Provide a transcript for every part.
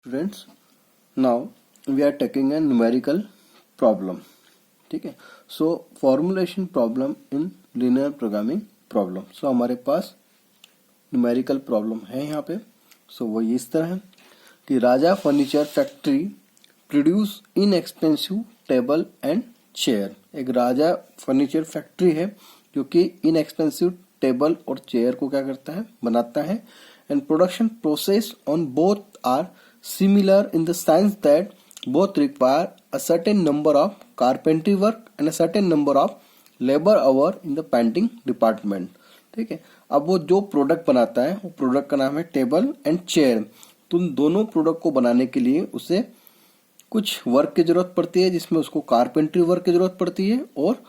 Students, now we are taking a numerical problem. ठीक है. So formulation problem in linear programming problem. So हमारे पास numerical problem है यहाँ पे. So वो इस तरह है कि Raja furniture factory produce inexpensive table and chair. एक राजा फर्नीचर फैक्ट्री है जो कि इनएक्सपेंसिव टेबल और चेयर को क्या करता है, बनाता है. And production process on both are similar in the sense that both require a certain number of carpentry work and a certain number of labor hour in the painting department. ठीक है. अब वो जो प्रोडक्ट बनाता है वो product का नाम है टेबल एंड चेयर. तो उन दोनों प्रोडक्ट को बनाने के लिए उसे कुछ वर्क की जरूरत पड़ती है, जिसमें उसको कारपेंट्री वर्क की जरूरत पड़ती है और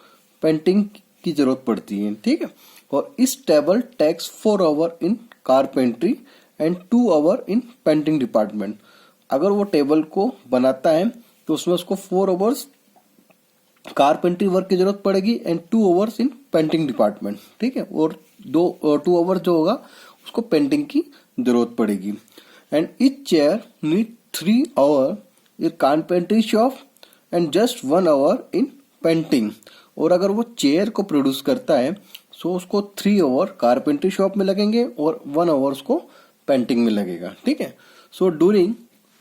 पेंटिंग की जरूरत पड़ती है. ठीक है. और इस table takes 4 hour in carpentry and 2 hour in painting department. अगर वो टेबल को बनाता है तो उसमें उसको 4 आवर्स कारपेंट्री वर्क की जरूरत पड़ेगी and 2 hours in painting department. ठीक है. और 2 आवर्स जो होगा उसको पेंटिंग की जरूरत पड़ेगी. And each chair need 3 hour in carpentry shop and just 1 hour in painting. और अगर वो चेयर को प्रोड्यूस करता है तो उसको 3 आवर कारपेंट्री शॉप में लगेंगे और 1 आवर उसको पेंटिंग में लगेगा. ठीक है. So during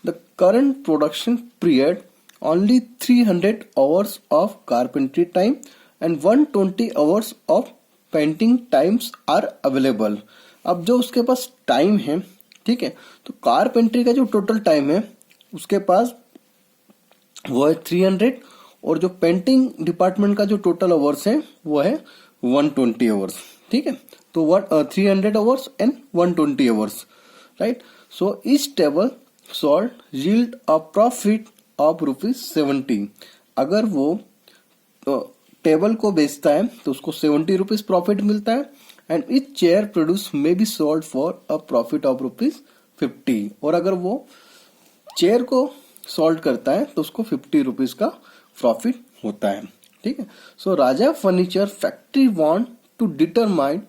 the current production period only 300 hours of carpentry time and 120 hours of painting times are available. अब जो उसके पास टाइम है, ठीक है, तो कारपेंट्री का जो टोटल टाइम है उसके पास वो है 300 और जो पेंटिंग डिपार्टमेंट का जो टोटल आवर्स है वो है 120 आवर्स. ठीक है. तो 300 आवर्स एंड 120 आवर्स, राइट. सो इस table salt yield a profit of ₹70. अगर वो टेबल को बेचता है तो उसको ₹70 प्रॉफिट मिलता है. And each chair produce may be sold for a profit of ₹50. और अगर वो चेयर को सॉल्व करता है तो उसको ₹50 का प्रॉफिट होता है. ठीक है. So Raja furniture factory want to determine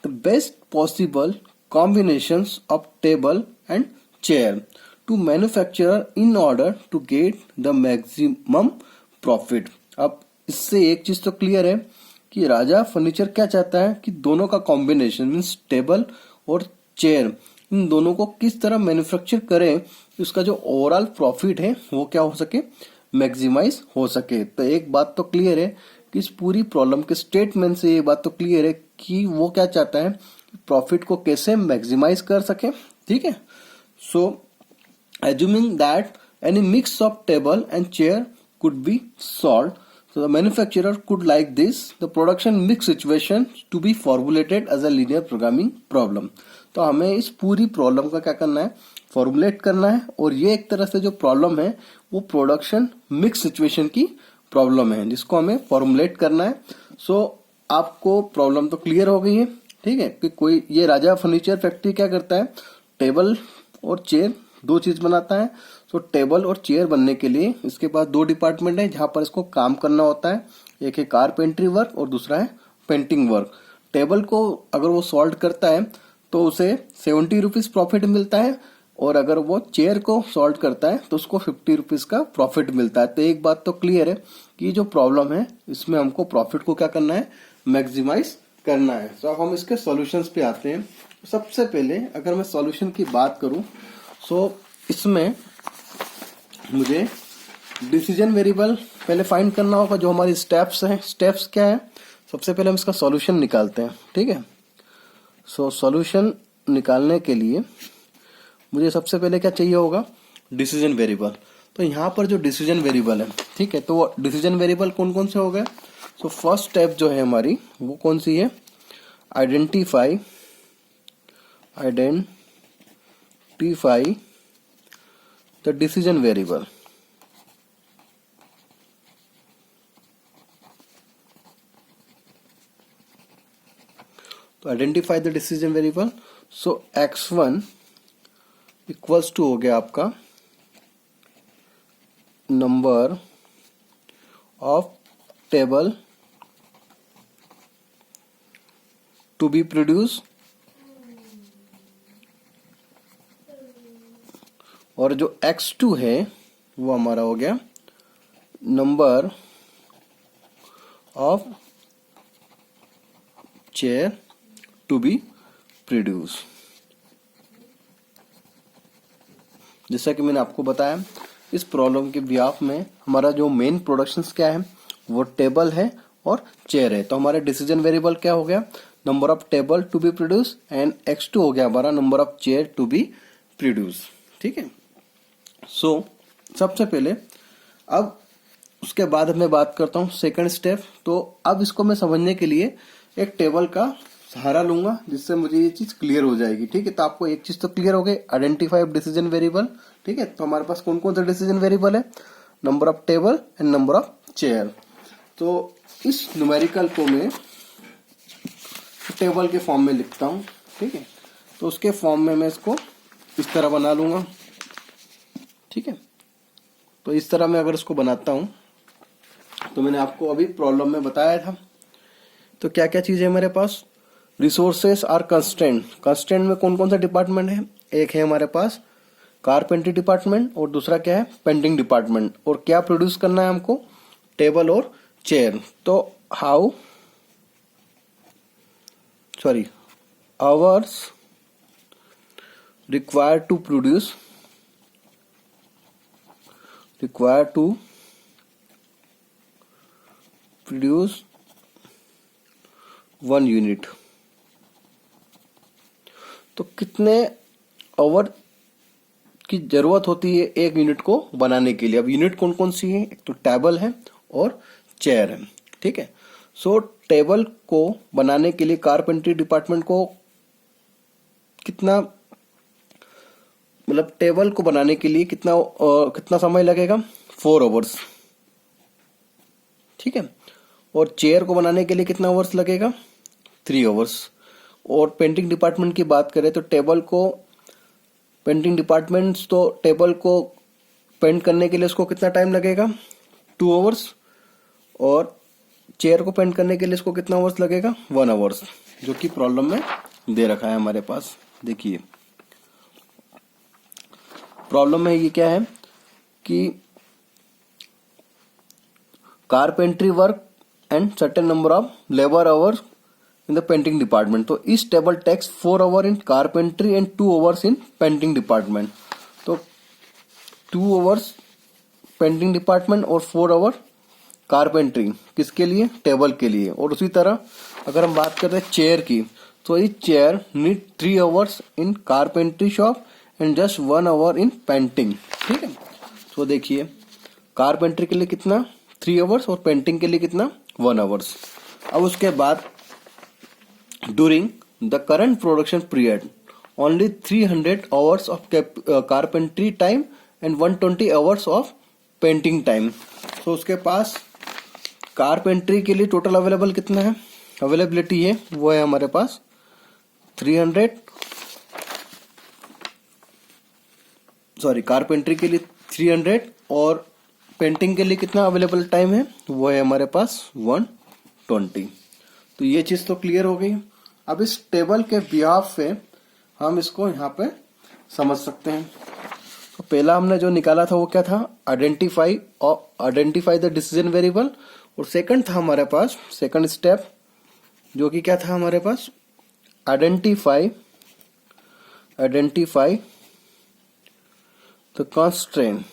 the best possible combinations of table and chair to manufacturer in order to get the maximum profit. अब इससे एक चीज तो क्लियर है कि राजा फर्नीचर क्या चाहता है कि दोनों का कॉम्बिनेशन मीन्स टेबल और चेयर, इन दोनों को किस तरह मैन्युफैक्चर करें उसका जो ओवरऑल प्रॉफिट है वो क्या हो सके, मैक्सिमाइज हो सके. तो एक बात तो क्लियर है कि इस पूरी प्रॉब्लम के स्टेटमेंट से ये बात तो क्लियर है कि वो क्या चाहता है, प्रॉफिट को कैसे मैक्सिमाइज कर सके. ठीक है. So assuming that any mix of table and chair could be solve, so the manufacturer could like this the production mix situation to be formulated as a linear programming problem. तो हमें इस पूरी problem का क्या करना है, formulate करना है. और ये एक तरह से जो प्रॉब्लम है वो प्रोडक्शन मिक्स सिचुएशन की प्रॉब्लम है जिसको हमें फॉर्मुलेट करना है. सो आपको प्रॉब्लम तो क्लियर हो गई है. ठीक है. कि कोई ये राजा फर्नीचर फैक्ट्री क्या करता है, टेबल और चेयर दो चीज बनाता है. सो टेबल और चेयर बनने के लिए इसके पास 2 डिपार्टमेंट है जहां पर इसको काम करना होता है. एक है कारपेंट्री वर्क और दूसरा है पेंटिंग वर्क. टेबल को अगर वो सॉल्व करता है तो उसे ₹70 प्रॉफिट मिलता है और अगर वो चेयर को सॉल्व करता है तो उसको ₹50 का प्रॉफिट मिलता है. तो एक बात तो क्लियर है कि जो प्रॉब्लम है इसमें हमको प्रॉफिट को क्या करना है, मैक्सिमाइज करना है. तो अब हम इसके सॉल्यूशंस पे आते हैं. सबसे पहले अगर मैं सॉल्यूशन की बात करूं तो इसमें मुझे डिसीजन वेरिएबल पहले फाइंड करना होगा. जो हमारी स्टेप्स हैं, स्टेप्स क्या है, सबसे पहले हम इसका सॉल्यूशन निकालते हैं. ठीक है. सो सॉल्यूशन निकालने के लिए मुझे सबसे पहले क्या चाहिए होगा, डिसीजन वेरिएबल. तो यहाँ पर जो डिसीजन वेरिएबल है, ठीक है, तो वो डिसीजन वेरिएबल कौन कौन से हो गए. सो फर्स्ट स्टेप जो है हमारी वो कौन सी है, आइडेंटिफाई द डिसीजन वेरिएबल. तो identify the decision variable. So x1 equals to हो गया आपका number of table to be produce और जो x2 है वो हमारा हो गया number of chair to be produce. जैसा कि मैंने आपको बताया, इस प्रॉब्लम के बिहाफ में हमारा जो मेन प्रोडक्शंस क्या है वो टेबल है और चेयर है। तो हमारे डिसीजन वेरिएबल क्या हो गया, number of table to be produce, and x2 हो गया हमारा number of chair to be produce. ठीक है। सो सबसे पहले अब उसके बाद मैं बात करता हूँ सेकंड स्टेप। तो अब इसको मैं समझने के लिए एक टेबल का सहारा लूंगा जिससे मुझे ये चीज क्लियर हो जाएगी। ठीक है। तो आपको एक चीज तो क्लियर हो गई, आइडेंटिफाई डिसीजन वेरिएबल। ठीक है। तो हमारे पास कौन कौन सा डिसीजन वेरिएबल है, number of table and number of chair. तो इस न्यूमेरिकल को मैं टेबल के फॉर्म में लिखता हूं। ठीक है। तो उसके फॉर्म में मैं इसको इस तरह बना लूंगा। ठीक है। तो इस तरह मैं अगर इसको बनाता हूं तो मैंने आपको अभी प्रॉब्लम में बताया था। तो क्या क्या चीजें मेरे पास, रिसोर्सेस आर कंस्ट्रेंट। कंस्ट्रेंट में कौन कौन सा डिपार्टमेंट है, एक है हमारे पास कारपेंट्री डिपार्टमेंट और दूसरा क्या है पेंटिंग डिपार्टमेंट। और क्या प्रोड्यूस करना है हमको, टेबल और चेयर। तो hours required to produce one unit. तो कितने आवर की जरूरत होती है एक यूनिट को बनाने के लिए। अब यूनिट कौन कौन सी है, एक तो टेबल है और चेयर है। ठीक है। सो टेबल को बनाने के लिए कारपेंट्री डिपार्टमेंट को कितना, मतलब टेबल को बनाने के लिए कितना समय लगेगा, 4 आवर्स। ठीक है। और चेयर को बनाने के लिए कितना आवर्स लगेगा, 3 आवर्स। और पेंटिंग डिपार्टमेंट की बात करें तो पेंटिंग डिपार्टमेंट तो टेबल को पेंट करने के लिए उसको कितना टाइम लगेगा, 2 आवर्स। और चेयर को पेंट करने के लिए इसको कितना आवर्स लगेगा, 1 आवर्स, जो कि प्रॉब्लम में दे रखा है हमारे पास। देखिए प्रॉब्लम में ये क्या है कि carpentry work and certain number of labour hours in the painting department. तो इस table takes 4 hour in carpentry and 2 hours in painting department. तो 2 आवर्स पेंटिंग डिपार्टमेंट और 4 आवर कारपेंट्री, किसके लिए, टेबल के लिए। और उसी तरह अगर हम बात करते हैं चेयर की, तो ये chair need 3 hours in carpentry shop and just 1 hour in painting. ठीक है। तो देखिए कारपेंट्री के लिए कितना, 3 आवर्स, और पेंटिंग के लिए कितना, 1 आवर्स। अब उसके बाद during the current production period only 300 hours of carpentry time and 120 hours of painting time. तो उसके पास कारपेंट्री के लिए टोटल अवेलेबल कितना है, अवेलेबिलिटी है वो है हमारे पास 300, कारपेंट्री के लिए 300 और पेंटिंग के लिए कितना अवेलेबल टाइम है वो है हमारे पास 120। तो ये चीज तो क्लियर हो गई। अब इस टेबल के बिहाफ पे हम इसको यहाँ पे समझ सकते हैं। तो पहला हमने जो निकाला था वो क्या था, आइडेंटिफाई द डिसीजन वेरिएबल। और सेकंड था हमारे पास सेकंड स्टेप जो कि क्या था हमारे पास, आइडेंटिफाई द कंस्ट्रेंट।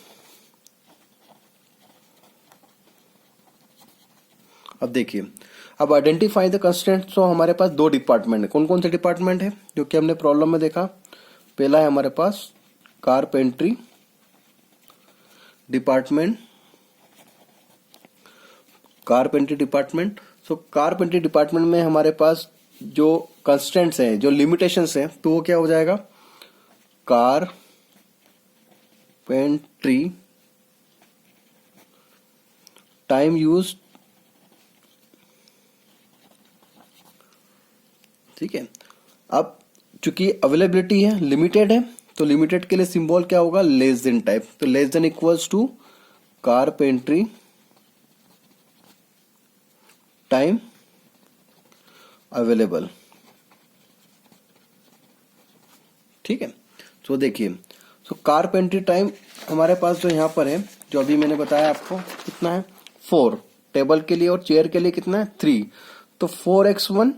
अब देखिए, अब आइडेंटिफाई द कंस्ट्रेंट, तो हमारे पास 2 डिपार्टमेंट है। कौन कौन से डिपार्टमेंट है जो कि हमने प्रॉब्लम में देखा, पहला है हमारे पास कारपेंट्री डिपार्टमेंट। सो कारपेंट्री डिपार्टमेंट में हमारे पास जो कंस्ट्रेंट्स हैं, जो लिमिटेशंस हैं, तो वो क्या हो जाएगा, कारपेंट्री टाइम यूज। ठीक है। अब चूंकि अवेलेबिलिटी है, लिमिटेड है, तो लिमिटेड के लिए सिंबल क्या होगा, लेस देन टाइप। तो less than equals to carpentry time available. ठीक है। तो देखिए, तो कारपेंट्री टाइम हमारे पास जो यहाँ पर है, जो अभी मैंने बताया आपको कितना है 4, टेबल के लिए और चेयर के लिए कितना है 3, तो 4x1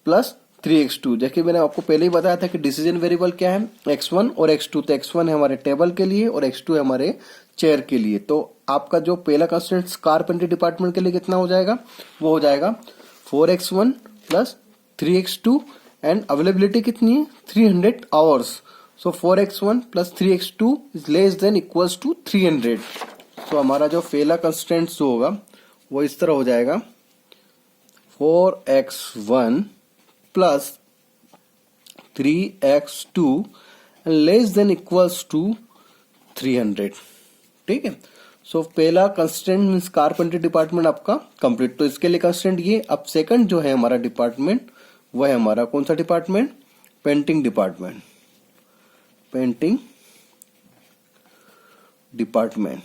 प्लस 3x2। जैसे मैंने आपको पहले ही बताया था कि डिसीजन वेरिएबल क्या है x1 और x2, तो x1 है हमारे टेबल के लिए और x2 है हमारे चेयर के लिए। तो आपका जो पहला कंस्ट्रेंट कारपेंट्री डिपार्टमेंट के लिए कितना हो जाएगा, वो हो जाएगा 4x1 plus 3x2 and availability कितनी है 300 hours. So 4x1 plus 3x2 is less than equals to 300। So हमारा जो पहला कंस्ट्रेंट जो होगा वो इस तरह हो जाएगा 4x1 plus 3x2 less than equals to 300। ठीक है, सो पहला कंस्टेंट मीन्स कारपेंट्री डिपार्टमेंट आपका कंप्लीट। तो इसके लिए कंस्टेंट ये। अब सेकंड जो है हमारा डिपार्टमेंट वह है हमारा कौन सा department, painting department. Painting department.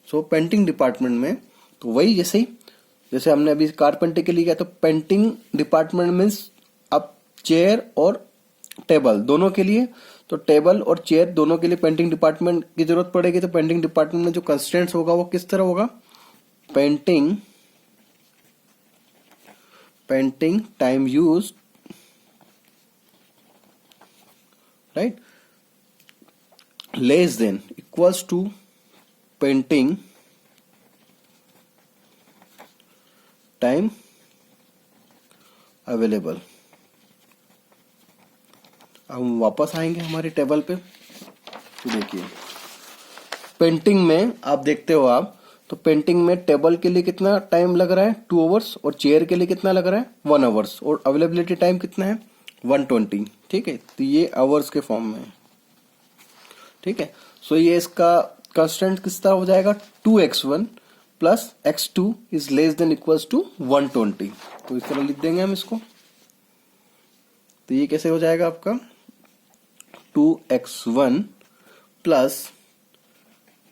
So painting department में तो वही जैसे हमने अभी कारपेंटर के लिए किया, तो पेंटिंग डिपार्टमेंट मीन्स अब चेयर और टेबल दोनों के लिए, तो टेबल और चेयर दोनों के लिए पेंटिंग डिपार्टमेंट की जरूरत पड़ेगी। तो पेंटिंग डिपार्टमेंट में जो कंस्ट्रेंट्स होगा वो किस तरह होगा, painting time use, right, less than equals to painting time available. अब हम वापस आएंगे हमारे टेबल पे। तो देखिए पेंटिंग में आप देखते हो आप, तो पेंटिंग में टेबल के लिए कितना टाइम लग रहा है 2 आवर्स और चेयर के लिए कितना लग रहा है 1 आवर्स और अवेलेबिलिटी टाइम कितना है 120। ठीक है, तो ये आवर्स के फॉर्म में है। ठीक है, सो ये इसका कंस्टेंट किस तरह हो जाएगा 2x1 plus x2 is less than equals to 120। तो इस तरह लिख देंगे हम इसको। तो ये कैसे हो जाएगा आपका 2x1 plus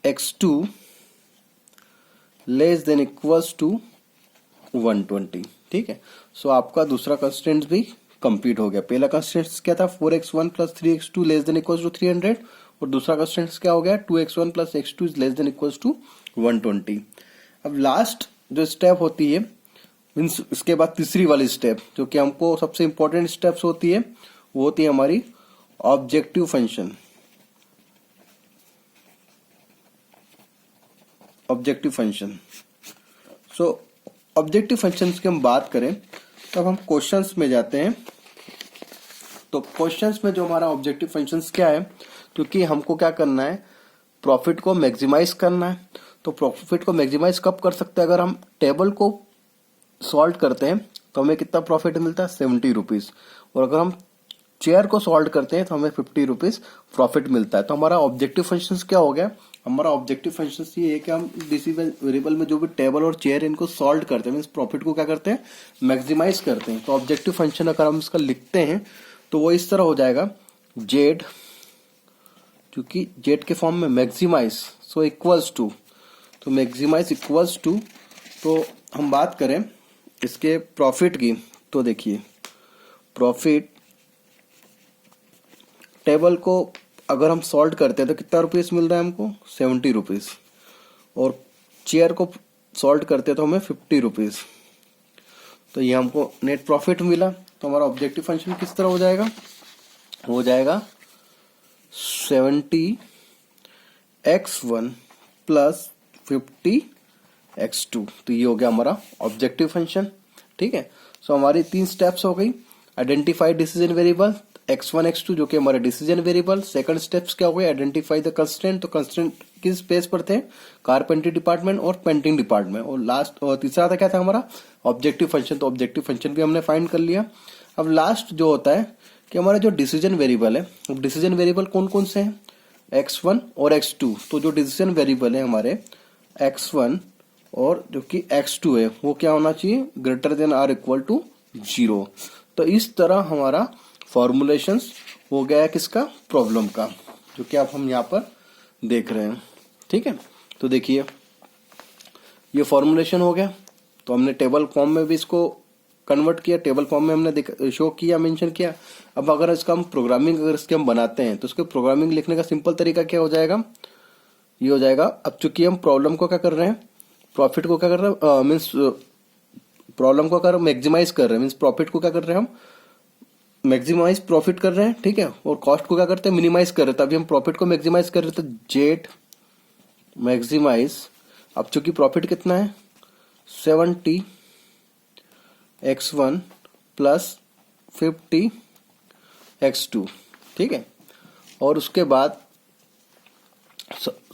x2 less than equals to 120। ठीक है, सो आपका दूसरा कंस्टेंट भी कंप्लीट हो गया। पहला कंस्टेंट क्या था 4x1 plus 3x2 less than equals to 300 और दूसरा कंस्टेंट क्या हो गया 2x1 plus x2 is less than equals to 120। अब लास्ट जो स्टेप होती है मीन्स इसके बाद तीसरी वाली स्टेप जो कि हमको सबसे इंपॉर्टेंट स्टेप्स होती है, वो होती है हमारी ऑब्जेक्टिव फंक्शन। Objective function. सो ऑब्जेक्टिव फंक्शन की हम बात करें तब हम क्वेश्चंस में जाते हैं। तो क्वेश्चंस में जो हमारा ऑब्जेक्टिव फंक्शंस क्या है, क्योंकि हमको क्या करना है प्रॉफिट को मैक्सिमाइज करना है। तो प्रॉफिट को मैक्सिमाइज कब कर सकते हैं, अगर हम टेबल को सॉल्व करते हैं तो हमें कितना प्रॉफिट मिलता है 70 रुपीज, और अगर हम चेयर को सॉल्व करते हैं तो हमें 50 रुपीज प्रॉफिट मिलता है। तो हमारा ऑब्जेक्टिव फंक्शंस क्या हो गया, हमारा ऑब्जेक्टिव फंक्शंस ये है कि हम डिसीजन वेरिएबल में जो भी टेबल और चेयर इनको सॉल्व करते हैं मीन्स प्रॉफिट को क्या करते हैं मैक्सिमाइज करते हैं। तो ऑब्जेक्टिव फंक्शन अगर हम इसका लिखते हैं तो वो इस तरह हो जाएगा जेड, क्योंकि जेड के फॉर्म में मैक्सिमाइज, सो इक्वल्स टू, तो मैक्सिमाइज इक्वल्स टू, तो हम बात करें इसके प्रॉफिट की तो देखिए प्रॉफिट टेबल को अगर हम सॉल्व करते हैं तो कितना रुपीस मिल रहा है हमको 70 रुपीज, और चेयर को सॉल्व करते हैं तो हमें 50 रुपीज। तो ये हमको नेट प्रॉफिट मिला। तो हमारा ऑब्जेक्टिव फंक्शन किस तरह हो जाएगा, हो जाएगा 70x1 प्लस 50x2। तो ये हो गया हमारा ऑब्जेक्टिव फंक्शन। ठीक है, सो हमारी 3 स्टेप्स हो गई। Identify decision variable x1 x2 जो कि हमारे डिसीजन वेरिएबल। सेकंड स्टेप्स क्या हो गए, आइडेंटिफाई द कंस्ट्रेंट, तो कंस्ट्रेंट किस पेज पर थे कारपेंट्री डिपार्टमेंट और पेंटिंग डिपार्टमेंट, और लास्ट और तीसरा था क्या था हमारा ऑब्जेक्टिव फंक्शन। तो ऑब्जेक्टिव फंक्शन भी हमने फाइंड कर लिया। अब लास्ट जो होता है कि हमारा जो डिसीजन वेरिएबल है, अब डिसीजन वेरिएबल कौन कौन से हैं x1 और x2। तो जो डिसीजन वेरिएबल है हमारे x1 और जो कि x2 है वो क्या होना चाहिए greater than or equal to 0। तो इस तरह हमारा फॉर्मुलेशंस हो गया है किसका प्रॉब्लम का, जो कि आप हम यहाँ पर देख रहे हैं। ठीक है, तो देखिए ये फॉर्मुलेशन हो गया। तो हमने टेबल फॉर्म में भी इसको कन्वर्ट किया, टेबल फॉर्म में हमने शो किया, मेंशन किया। अब अगर इसका हम प्रोग्रामिंग अगर इसके हम बनाते हैं तो उसके प्रोग्रामिंग लिखने का सिंपल तरीका क्या हो जाएगा, ये हो जाएगा। अब चूंकि हम प्रॉब्लम को क्या कर रहे हैं, प्रॉफिट को क्या कर रहे हैं, मीन्स प्रॉब्लम को अगर मैक्सिमाइज कर रहे हैं, मीन्स प्रॉफिट को क्या कर रहे हैं हम, मैक्सिमाइज प्रॉफिट कर रहे हैं, ठीक है, और कॉस्ट को क्या करते हैं, मिनिमाइज कर रहे हैं। तभी हम प्रॉफिट को मैक्सिमाइज कर रहे हैं, तो जेट मैक्सिमाइज। अब चूंकि प्रॉफिट कितना है 70 x1 प्लस 50 x2, ठीक है। और उसके बाद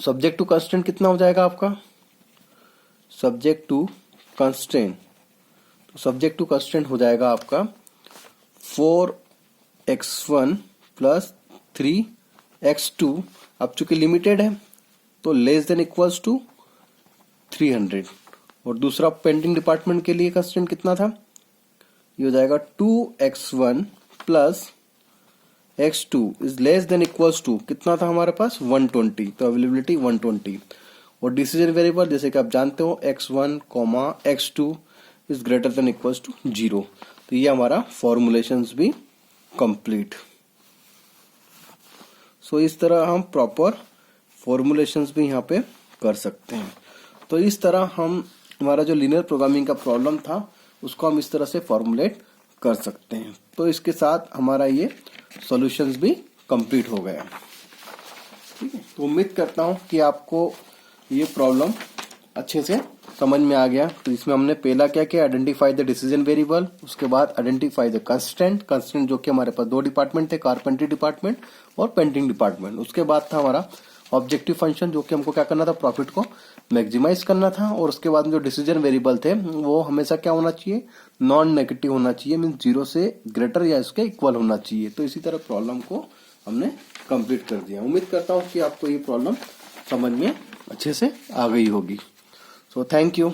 सब्जेक्ट टू कंस्टेंट कितना हो जाएगा आपका, सब्जेक्ट टू कंस्टेंट, तो सब्जेक्ट टू कंस्टेंट हो जाएगा आपका 4x1 प्लस 3x2। अब चूंकि लिमिटेड है तो लेस देन इक्वल्स टू 300। और दूसरा पेंटिंग डिपार्टमेंट के लिए कंस्टेंट कितना था, ये हो जाएगा 2x1 plus x2 is less than equals to कितना था हमारे पास 120, तो अवेलेबिलिटी 120। और डिसीजन वेरिएबल जैसे कि आप जानते हो x1, x2 is greater than equals to 0। तो ये हमारा फॉर्मुलेशंस भी कंप्लीट। सो इस तरह हम प्रॉपर फॉर्मुलेशंस भी यहाँ पे कर सकते हैं। तो इस तरह हम हमारा जो लीनियर प्रोग्रामिंग का प्रॉब्लम था उसको हम इस तरह से फॉर्मुलेट कर सकते हैं। तो इसके साथ हमारा ये सॉल्यूशंस भी कंप्लीट हो गया, ठीक है। तो उम्मीद करता हूं कि आपको ये प्रॉब्लम अच्छे से समझ में आ गया। तो इसमें हमने पहला क्या किया, आइडेंटिफाई द डिसीजन वेरिएबल, उसके बाद आइडेंटिफाई द कंस्टेंट, कंस्टेंट जो कि हमारे पास दो डिपार्टमेंट थे, कारपेंटरी डिपार्टमेंट और पेंटिंग डिपार्टमेंट। उसके बाद था हमारा ऑब्जेक्टिव फंक्शन जो कि हमको क्या करना था, प्रॉफिट को मैक्सिमाइज करना था। और उसके बाद में जो डिसीजन वेरिएबल थे वो हमेशा क्या होना चाहिए, नॉन नेगेटिव होना चाहिए, मीन 0 से ग्रेटर या इसके इक्वल होना चाहिए। तो इसी तरह प्रॉब्लम को हमने कंप्लीट कर दिया। उम्मीद करता हूँ कि आपको ये प्रॉब्लम समझ में अच्छे से आ गई होगी। So thank you.